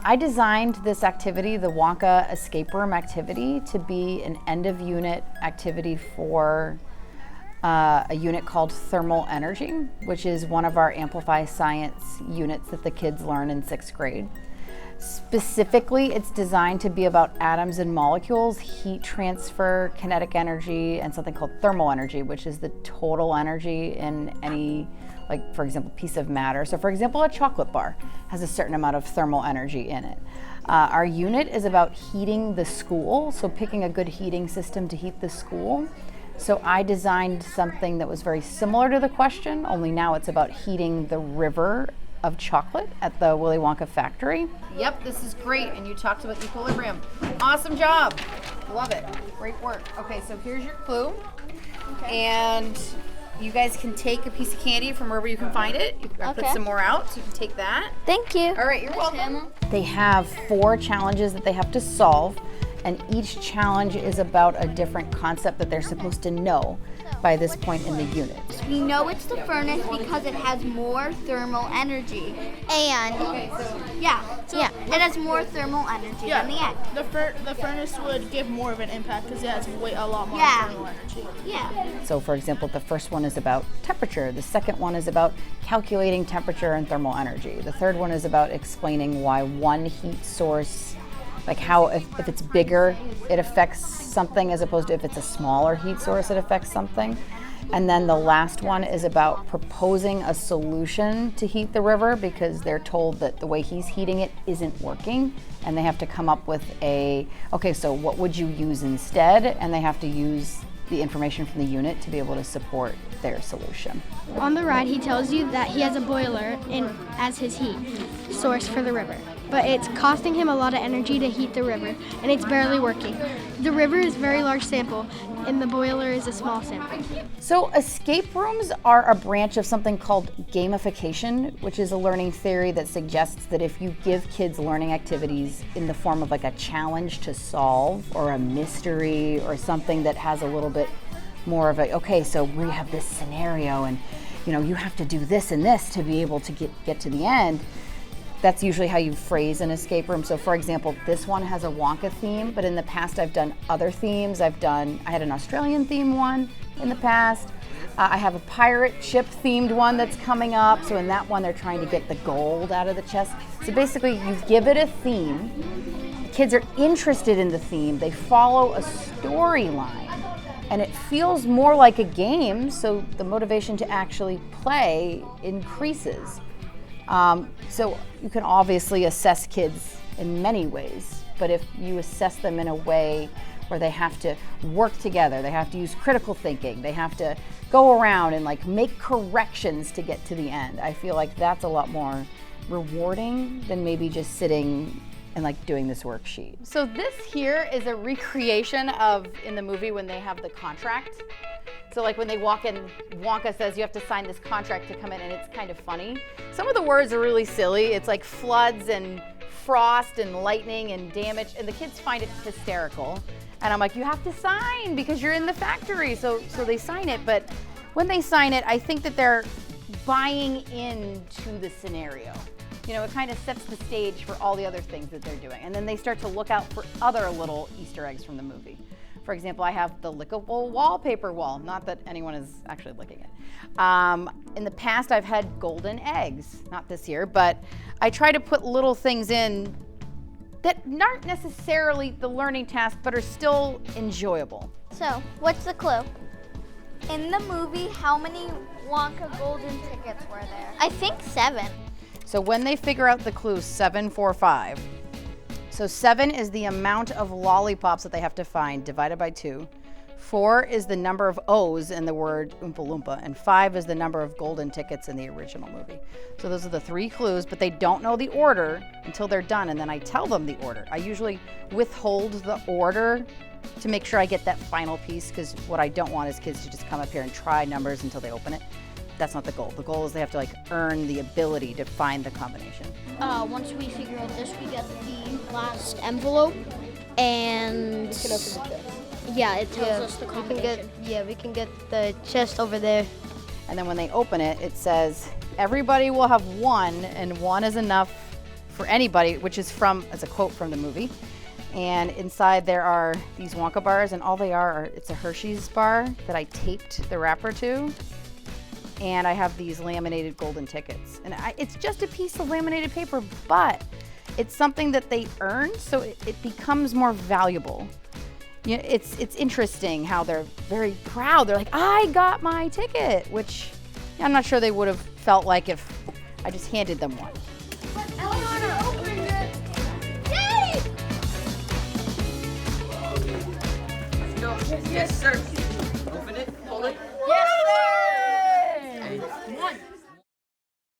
I designed this activity, the Wonka escape room activity, to be an end of unit activity for a unit called thermal energy, which is one of our Amplify Science units that the kids learn in 6th grade. Specifically, it's designed to be about atoms and molecules, heat transfer, kinetic energy, and something called thermal energy, which is the total energy in any, like, for example, piece of matter. So for example, a chocolate bar has a certain amount of thermal energy in it. Our unit is about heating the school, so picking a good heating system to heat the school. So I designed something that was very similar to the question, only now it's about heating the river of chocolate at the Willy Wonka factory. Yep, this is great, and you talked about equilibrium. Awesome job. Love it. Great work. Okay, so here's your clue. Okay. And you guys can take a piece of candy from wherever you can find it. You can put some more out, so you can take that. Thank you. All right, you're welcome. They have 4 challenges that they have to solve, and each challenge is about a different concept that they're supposed to know by this point in the unit. We know it's the furnace because it has more thermal energy. And it has more thermal energy than the egg. The furnace would give more of an impact because it has a lot more thermal energy. Yeah. So for example, the first one is about temperature. The second one is about calculating temperature and thermal energy. The third one is about explaining why one heat source, like how if it's bigger, it affects something as opposed to if it's a smaller heat source, it affects something. And then the last one is about proposing a solution to heat the river because they're told that the way he's heating it isn't working, and they have to come up with okay, so what would you use instead? And they have to use the information from the unit to be able to support their solution. On the ride, he tells you that he has a boiler as his heat source for the river, but it's costing him a lot of energy to heat the river, and it's barely working. The river is a very large sample, and the boiler is a small sample. So escape rooms are a branch of something called gamification, which is a learning theory that suggests that if you give kids learning activities in the form of like a challenge to solve or a mystery or something that has a little bit more of okay, so we have this scenario and you have to do this and this to be able to get to the end. That's usually how you phrase an escape room. So for example, this one has a Wonka theme, but in the past I've done other themes. I had an Australian theme one in the past. I have a pirate ship themed one that's coming up. So in that one, they're trying to get the gold out of the chest. So basically you give it a theme. The kids are interested in the theme. They follow a storyline and it feels more like a game. So the motivation to actually play increases. So you can obviously assess kids in many ways, but if you assess them in a way where they have to work together, they have to use critical thinking, they have to go around and like make corrections to get to the end, I feel like that's a lot more rewarding than maybe just sitting and like doing this worksheet. So this here is a recreation of in the movie when they have the contract. So like when they walk in, Wonka says you have to sign this contract to come in, and it's kind of funny. Some of the words are really silly. It's like floods and frost and lightning and damage, and the kids find it hysterical. And I'm like, you have to sign because you're in the factory. So they sign it, but when they sign it, I think that they're buying into the scenario. It kind of sets the stage for all the other things that they're doing. And then they start to look out for other little Easter eggs from the movie. For example, I have the lickable wallpaper wall. Not that anyone is actually licking it. In the past, I've had golden eggs. Not this year, but I try to put little things in that aren't necessarily the learning task, but are still enjoyable. So, what's the clue? In the movie, how many Wonka golden tickets were there? I think 7. So when they figure out the clue, 7, 4, 5. So 7 is the amount of lollipops that they have to find divided by 2. 4 is the number of O's in the word Oompa Loompa, and 5 is the number of golden tickets in the original movie. So those are the 3 clues, but they don't know the order until they're done, and then I tell them the order. I usually withhold the order to make sure I get that final piece, because what I don't want is kids to just come up here and try numbers until they open it. That's not the goal. The goal is they have to earn the ability to find the combination. Once we figure out this, we get the last envelope, and We can open the chest. yeah, it tells us the combination. We can get the chest over there. And then when they open it, it says, everybody will have 1, and 1 is enough for anybody, which is as a quote from the movie. And inside there are these Wonka bars, and all they are it's a Hershey's bar that I taped the wrapper to. And I have these laminated golden tickets. And it's just a piece of laminated paper, but it's something that they earned, so it becomes more valuable. You know, it's interesting how they're very proud. They're like, I got my ticket, which I'm not sure they would have felt like if I just handed them one. Yes, sir.